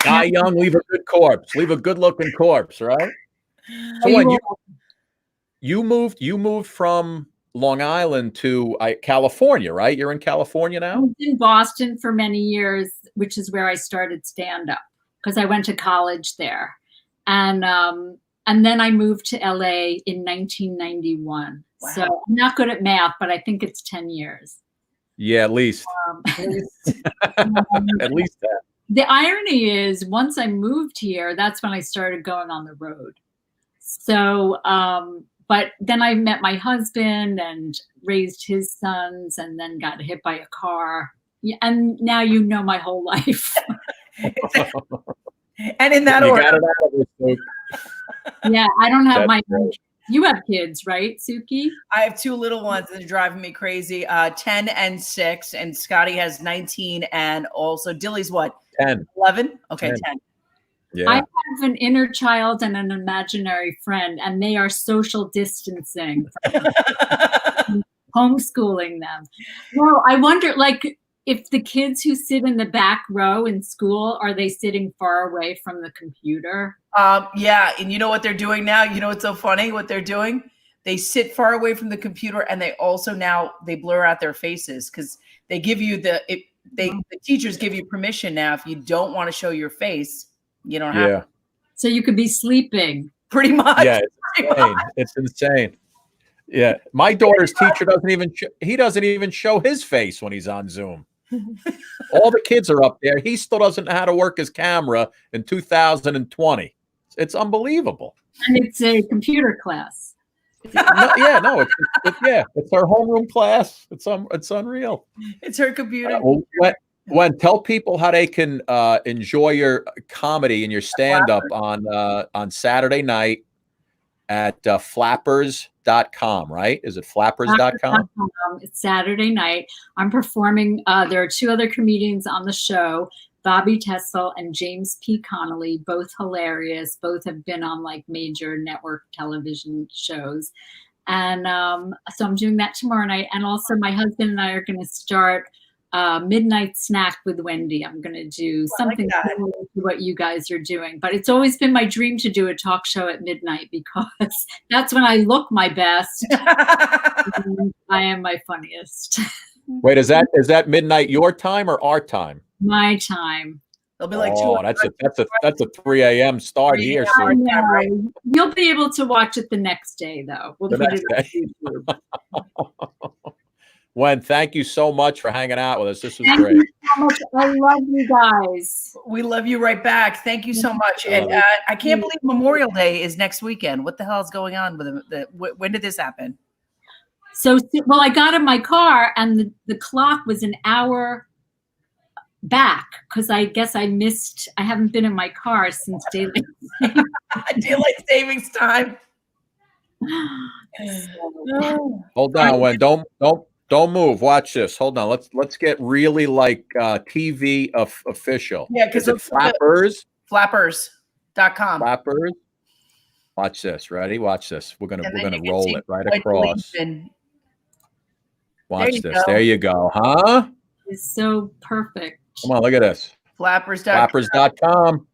Die young, leave a good corpse. Leave a good-looking corpse, right? So when you moved from Long Island to California, right? You're in California now? I was in Boston for many years, which is where I started stand-up because I went to college there. And then I moved to LA in 1991. Wow. So I'm not good at math, but I think it's 10 years. Yeah, at least. At least that. The irony is, once I moved here, that's when I started going on the road. So, but then I met my husband and raised his sons and then got hit by a car. And now you know my whole life. And in that order. Yeah, I don't have my own. You have kids, right, Sookie? I have two little ones that are driving me crazy, 10 and 6, and Scotty has 19, and also Dilly's what? 10. 11? Okay, 10. Yeah. I have an inner child and an imaginary friend, and they are social distancing, homeschooling them. Well, I wonder, if the kids who sit in the back row in school, are they sitting far away from the computer? Yeah, and you know what they're doing now? You know what's so funny? What they're doing? They sit far away from the computer, and they also they blur out their faces because they give you the teachers give you permission now. If you don't want to show your face, you don't have to. So you could be sleeping. Pretty much. Yeah, it's insane. It's insane. Yeah, my daughter's teacher doesn't even show his face when he's on Zoom. All the kids are up there. He still doesn't know how to work his camera in 2020. It's unbelievable. And it's a computer class. It's our homeroom class. It's unreal. It's her computer. When tell people how they can enjoy your comedy and your stand-up on Saturday night at flappers.com, right? Is it flappers.com? It's Saturday night. I'm performing. There are two other comedians on the show, Bobby Tessel and James P. Connolly, both hilarious. Both have been on major network television shows. And so I'm doing that tomorrow night. And also my husband and I are going to start Midnight Snack with Wendy. I'm going to do something similar to what you guys are doing. But it's always been my dream to do a talk show at midnight because that's when I look my best. And I am my funniest. Wait, is that midnight your time or our time? My time. It'll be like that's a 3 a.m. start here. So you'll be able to watch it the next day, though. We'll put it on YouTube. Wen, thank you so much for hanging out with us. This was great. You so much. I love you guys. We love you right back. Thank you so much. And I can't believe Memorial Day is next weekend. What the hell is going on with when did this happen? So, I got in my car and the clock was an hour back because I guess I haven't been in my car since daylight savings time. Hold on, Wen. Don't move. Watch this. Hold on. Let's get really TV official. Yeah, because it's Flappers. Flappers.com. Flappers. Watch this. Ready? Watch this. We're gonna roll it right across. Watch this. There you go. Huh? It's so perfect. Come on, look at this. Flappers.com.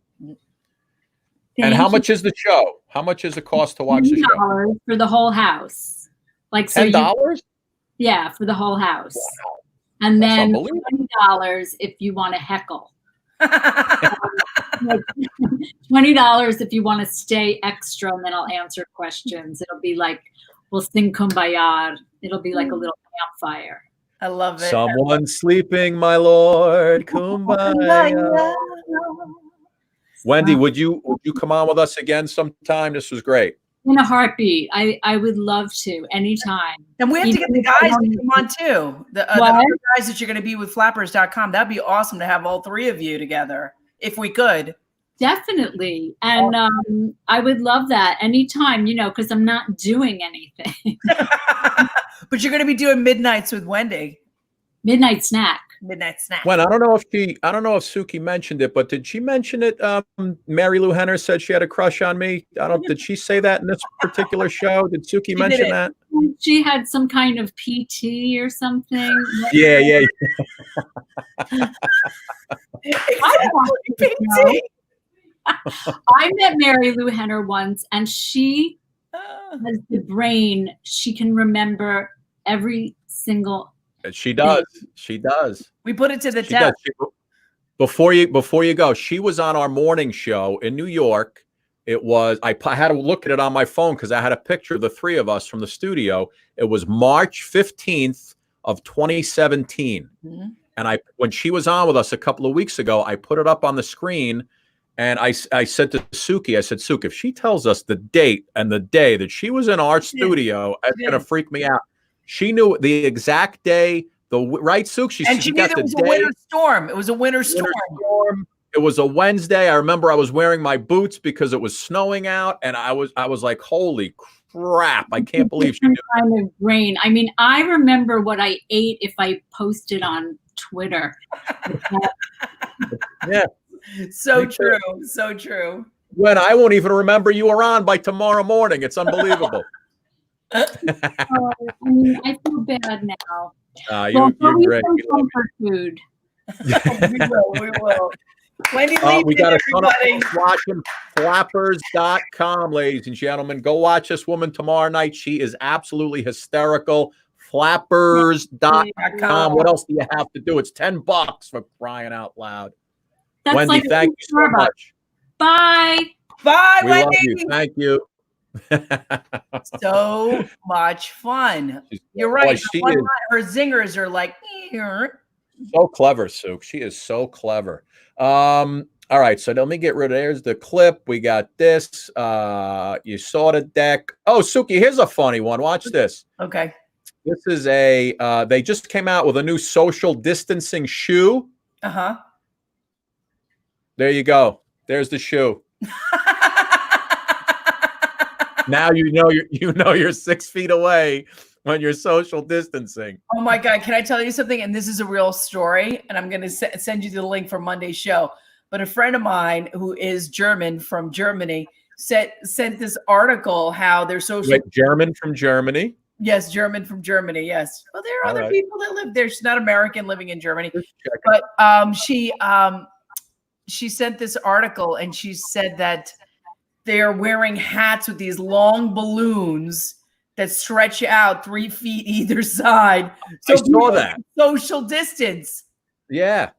And how much is the show? How much is the cost to watch the show? For the whole house. $10? Yeah, for the whole house. Wow. And then $20 if you want to heckle. $20 if you want to stay extra, and then I'll answer questions. It'll be we'll sing Kumbaya. It'll be like a little campfire. I love it. Someone sleeping, my lord. Kumbaya. Wendy, would you come on with us again sometime? This was great. In a heartbeat. I would love to anytime. And we have to get the guys to come on too. The other guys that you're going to be with flappers.com. That'd be awesome to have all three of you together if we could. Definitely. And I would love that anytime, because I'm not doing anything. But you're going to be doing midnights with Wendy. Midnight snack. Midnight snack. When I don't know if Sookie mentioned it, but did she mention it? Mary Lou Henner said she had a crush on me. Did she say that in this particular show? Did Sookie mention that? She had some kind of PT or something. Yeah. PT. I met Mary Lou Henner once, and she has the brain. She can remember every single. She does. She does. We put it to the test. Before you go, she was on our morning show in New York. It was, I had to look at it on my phone because I had a picture of the three of us from the studio. It was March 15th of 2017. Mm-hmm. And when she was on with us a couple of weeks ago, I put it up on the screen and I said to Sookie, Sookie, if she tells us the date and the day that she was in our studio, it's going to freak me out. She knew the exact day, right, Sookie? And she knew there was a winter storm. It was a winter storm. It was a Wednesday. I remember I was wearing my boots because it was snowing out, and I was like, "Holy crap! I can't believe she knew." Kind of brain. I mean, I remember what I ate if I posted on Twitter. Yeah, so true, so true. When I won't even remember you were on by tomorrow morning. It's unbelievable. I mean, I feel bad now. You're great. Food. We will. Wendy Liebman, we got a ton of everybody. folks watching flappers.com, ladies and gentlemen. Go watch this woman tomorrow night. She is absolutely hysterical. Flappers.com. What else do you have to do? It's $10 for crying out loud. That's Wendy, like thank you so much. Bye. Bye, We Wendy. love you. Thank you. So much fun. You're right. Boy, her zingers are like so clever, Sook. She is so clever. All right, so let me get rid of there's the clip. We got this. You saw the deck. Oh, Sookie, here's a funny one. Watch this. Okay. This is they just came out with a new social distancing shoe. Uh-huh. There you go. There's the shoe. Now you know you're 6 feet away when you're social distancing. Oh my God. Can I tell you something? And this is a real story. And I'm going to send you the link for Monday's show. But a friend of mine who is German from Germany sent this article how their social. Wait, German from Germany? Yes, German from Germany. Yes. Well, there are other people that live there. She's not American living in Germany. But she sent this article and she said that they're wearing hats with these long balloons that stretch out 3 feet either side. So I saw that. Social distance. Yeah.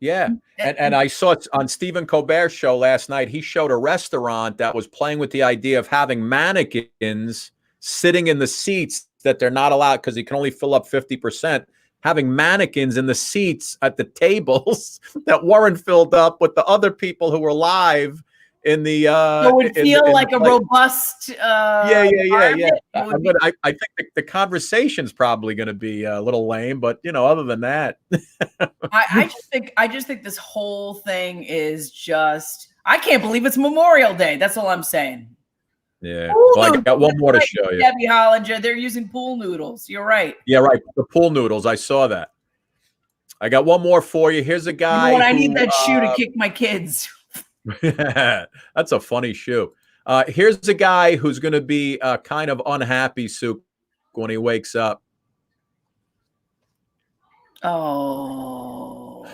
Yeah. And I saw it on Stephen Colbert's show last night. He showed a restaurant that was playing with the idea of having mannequins sitting in the seats that they're not allowed because you can only fill up 50%. Having mannequins in the seats at the tables that weren't filled up with the other people who were live in the so it would feel like a robust yeah. I think the conversation's probably going to be a little lame, but other than that. I just think this whole thing is just, I can't believe it's Memorial Day. That's all I'm saying. Yeah. Well, I got one more to show you. Debbie Hollinger, they're using pool noodles. You're right. Yeah, right. The pool noodles. I saw that. I got one more for you. Here's a guy. I need that shoe to kick my kids. That's a funny shoe. Here's a guy who's going to be kind of unhappy, Sue, when he wakes up. Oh.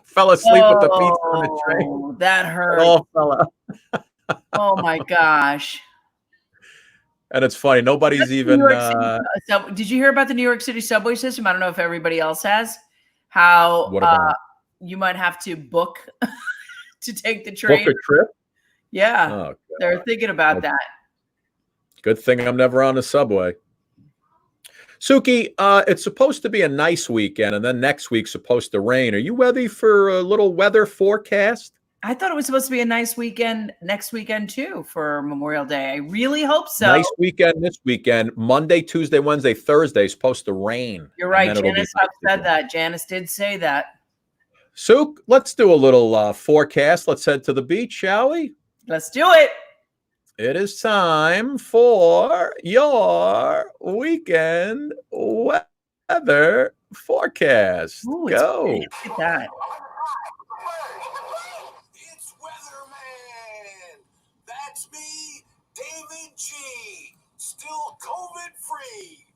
Fell asleep with the pizza on the train. That hurt. Oh, fella. Oh my gosh. And it's funny. Nobody's even. Did you hear about the New York City subway system? I don't know if everybody else has. How you might have to book to take the train. Book a trip? Yeah. Oh, they're thinking about that. Good thing I'm never on the subway. Sookie, it's supposed to be a nice weekend, and then next week's supposed to rain. Are you ready for a little weather forecast? I thought it was supposed to be a nice weekend next weekend too for Memorial Day. I really hope so. Nice weekend this weekend. Monday, Tuesday, Wednesday, Thursday is supposed to rain. You're right. Janice said that. Janice did say that. Sook, let's do a little forecast. Let's head to the beach, shall we? Let's do it. It is time for your weekend weather forecast. Ooh, Go. Look at that. It's Weatherman. That's me, David G. Still COVID-free.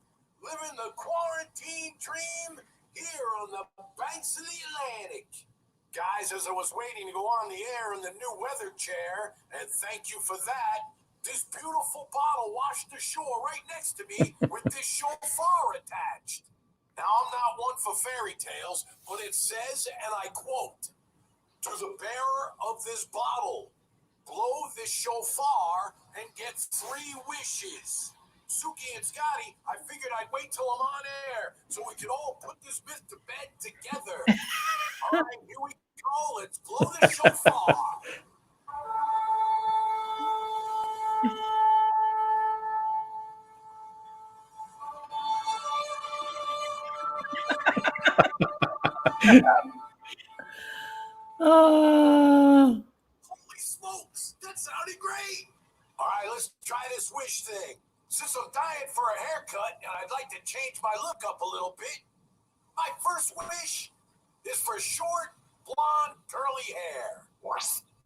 Living the quarantine dream here on the banks of the Atlantic. Guys, as I was waiting to go on the air in the new weather chair, and thank you for that, this beautiful bottle washed ashore right next to me with this shofar attached. Now, I'm not one for fairy tales, but it says, and I quote, "To the bearer of this bottle, blow this shofar and get 3 wishes." Sookie and Scotty, I figured I'd wait till I'm on air so we could all put this myth to bed together. All right, here we go. Let's blow the shofar. Oh. Holy smokes, that sounded great. All right, let's try this wish thing. Since I'm dying for a haircut and I'd like to change my look up a little bit, my first wish is for short, blonde, curly hair.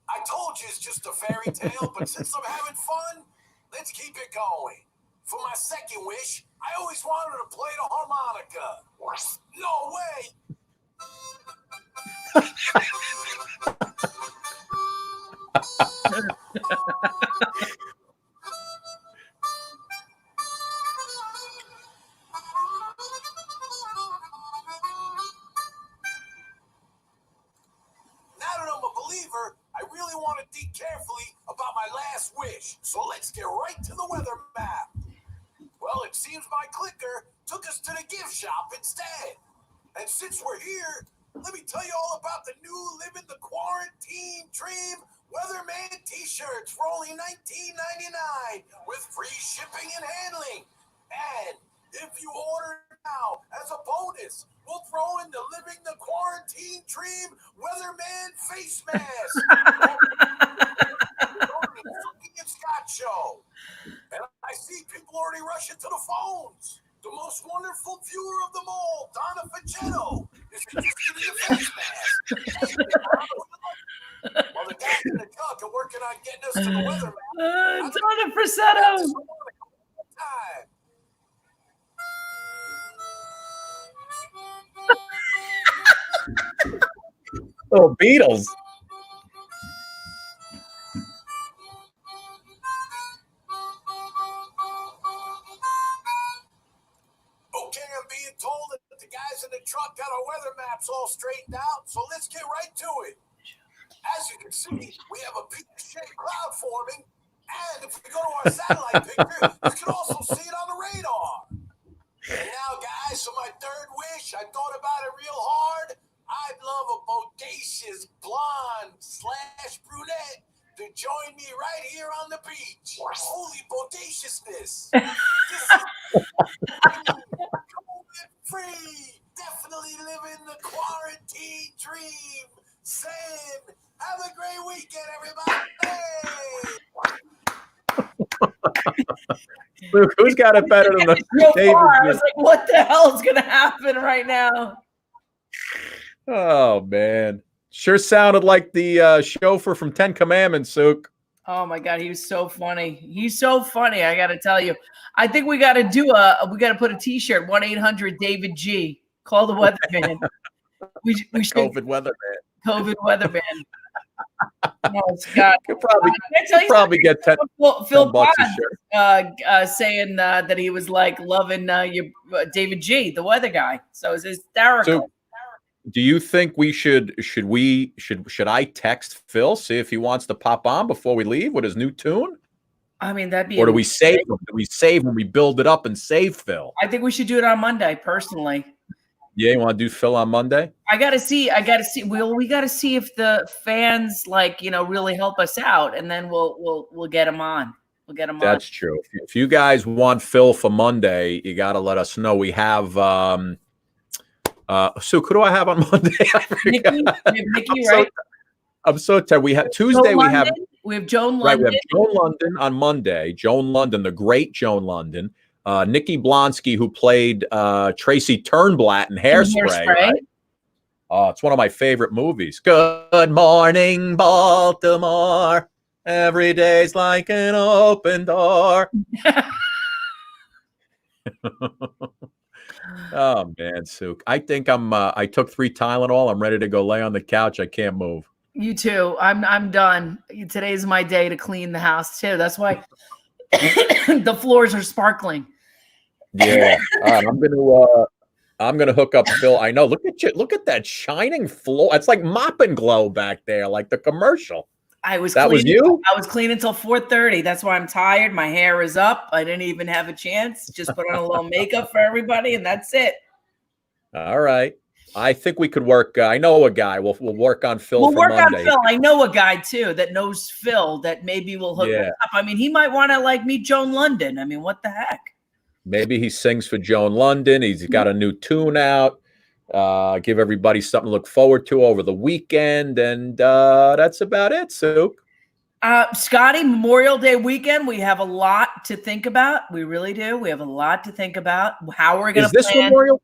I told you it's just a fairy tale, but since I'm having fun, let's keep it going. For my second wish, I always wanted to play the harmonica. No way. Now that I'm a believer, I really want to think carefully about my last wish. So let's get right to the weather map. Well, it seems my clicker took us to the gift shop instead. And since we're here, let me tell you all about the new Living the Quarantine Dream Weatherman t-shirts for only $19.99 with free shipping and handling. And if you order now, as a bonus, we'll throw in the Living the Quarantine Dream Weatherman face mask. Sookie and Scott show. And I see people already rushing to the phones. The most wonderful viewer of them all, Donna Fagetto, is interested in the face mask. While the guys in the truck are working on getting us to the weather map. Donna Fagetto. Time. Oh, Beatles. Okay, I'm being told that the guys in the truck got our weather maps all straightened out, so let's get right to it. As you can see, we have a peak-shaped cloud forming, and if we go to our satellite picture, you can also see it on the radar. And now, guys, for my third wish, I thought about it real hard. I'd love a bodacious blonde/brunette to join me right here on the beach. Holy bodaciousness. This is COVID-free. Definitely living the quarantine dream. Saying, have a great weekend, everybody. Luke, who's got it better than the David? I was like, what the hell is going to happen right now? Oh, man. Sure sounded like the chauffeur from 10 Commandments, Sook. Oh my God, he was so funny. He's so funny. I got to tell you, I think we got to put a t-shirt, 1-800-DAVID-G. Call the weatherman. we should. COVID weatherman. COVID weatherman. Oh, Scott. Could probably get 10, Phil 10 bucks a Pond, shirt. saying that he was like loving your David G, the weather guy. So it's hysterical. So, do you think we should I text Phil, see if he wants to pop on before we leave with his new tune? I mean, that'd be. Or do we save him? Do we save when we build it up and save Phil? I think we should do it on Monday, personally. Yeah, you want to do Phil on Monday? I gotta see. We gotta see if the fans really help us out, and then we'll get them on. We'll get them on. That's true. If you guys want Phil for Monday, you got to let us know. We have so who do I have on Monday? Nikki, right? I'm so tired. We have Tuesday. We have Joan London. Right, we have Joan London on Monday. Joan London, the great Joan London. Nikki Blonsky, who played Tracy Turnblatt in Hairspray. Right? Oh, it's one of my favorite movies. Good morning, Baltimore. Every day's like an open door. Oh man, Sook. I think I took 3 Tylenol. I'm ready to go lay on the couch. I can't move. You too. I'm done. Today's my day to clean the house too. That's why the floors are sparkling. Yeah. All right, I'm gonna hook up Phil. I know. Look at you. Look at that shining floor. It's like Mop and Glow back there, like the commercial. That was you? I was clean until 4:30. That's why I'm tired. My hair is up. I didn't even have a chance. Just put on a little makeup for everybody, and that's it. All right. I think we could work. I know a guy. We'll work on Phil. We'll work Monday. on Phil. I know a guy too that knows Phil that maybe will hook us up. I mean, he might want to meet Joan London. I mean, what the heck? Maybe he sings for Joan London. He's got a new tune out. Give everybody something to look forward to over the weekend, and that's about it. So, Scotty, Memorial Day weekend, we have a lot to think about. We really do. We have a lot to think about. How we're going to plan. Memorial?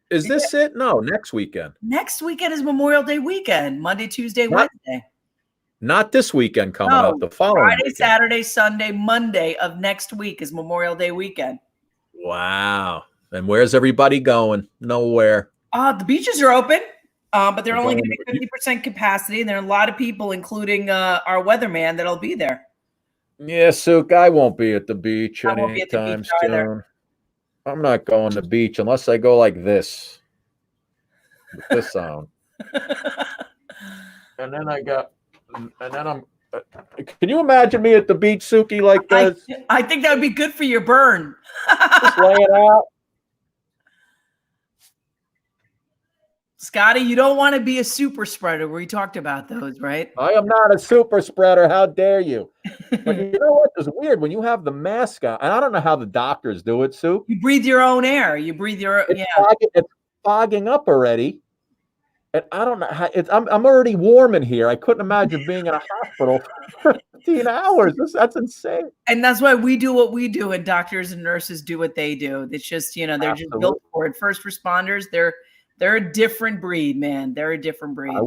Is this it? No, next weekend. Next weekend is Memorial Day weekend. Monday, Tuesday, Wednesday. Not this weekend coming up. The following Friday, weekend. Saturday, Sunday, Monday of next week is Memorial Day weekend. Wow. And where's everybody going? Nowhere. The beaches are open, but they're only going to be 50% capacity. And there are a lot of people, including our weatherman, that'll be there. Yeah, Sook, I won't be at the beach anytime soon. I'm not going to the beach unless I go like this. With this sound. And then I'm. Can you imagine me at the beach, Sookie, like this? I think that would be good for your burn. Just lay it out. Scotty, you don't want to be a super spreader. We talked about those, right? I am not a super spreader. How dare you? But you know what? It's weird when you have the mask on, and I don't know how the doctors do it, Sue. You breathe your own air. You breathe your own. It's fogging up already. And I don't know how I'm already warm in here. I couldn't imagine being in a hospital for 15 hours. That's insane. And that's why we do what we do, and doctors and nurses do what they do. It's just, they're just built for it. First responders, they're a different breed, man. They're a different breed. I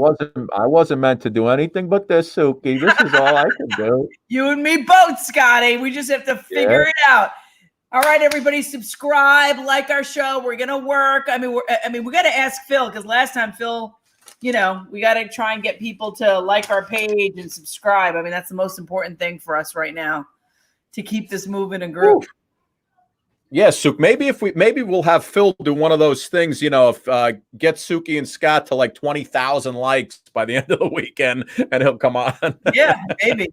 wasn't meant to do anything but this, Sookie. This is all I can do. You and me both, Scotty. We just have to figure it out. All right, everybody, subscribe, like our show. We're gonna work. I mean, we got to ask Phil, because last time Phil, we got to try and get people to like our page and subscribe. I mean, that's the most important thing for us right now, to keep this moving and growing. Yeah, Sook. Maybe we'll have Phil do one of those things. If get Sookie and Scott to like 20,000 likes by the end of the weekend, and he'll come on. Yeah, maybe.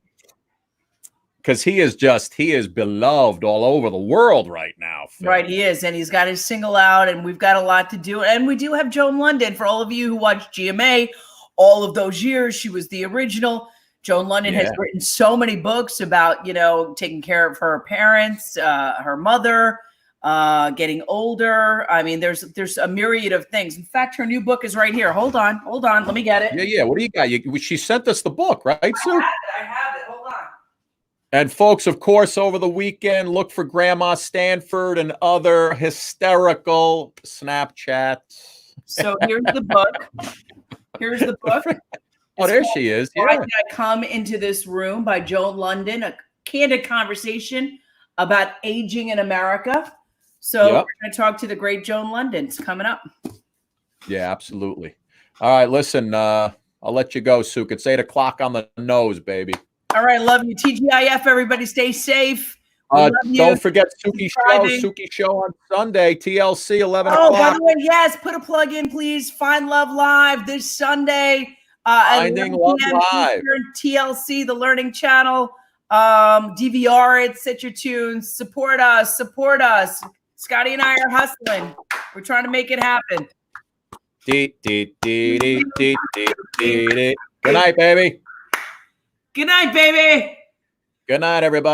Because he is beloved all over the world right now. Phil. Right, he is, and he's got his single out, and we've got a lot to do. And we do have Joan London. For all of you who watched GMA all of those years, she was the original. Joan London has written so many books about, taking care of her parents, her mother, getting older. I mean, there's a myriad of things. In fact, her new book is right here. Hold on. Let me get it. Yeah. What do you got? She sent us the book, right, Sue? I have it. Hold on. And folks, of course, over the weekend, look for Grandma Stanford and other hysterical Snapchats. So here's the book. Oh, there she is. Yeah. Why Did I Come Into This Room by Joan London, a candid conversation about aging in America. So we're going to talk to the great Joan London. It's coming up. Yeah, absolutely. All right, listen, I'll let you go, Sook. It's 8 o'clock on the nose, baby. All right, love you. TGIF, everybody stay safe. Don't forget Sookie show on Sunday, TLC, 11 o'clock. Oh, by the way, yes, put a plug in, please. Find Love Live this Sunday. Finding Love Live. TLC, the Learning Channel. DVR it, set your tunes. Support us. Scotty and I are hustling. We're trying to make it happen. Good night, baby. Good night, baby. Good night, everybody.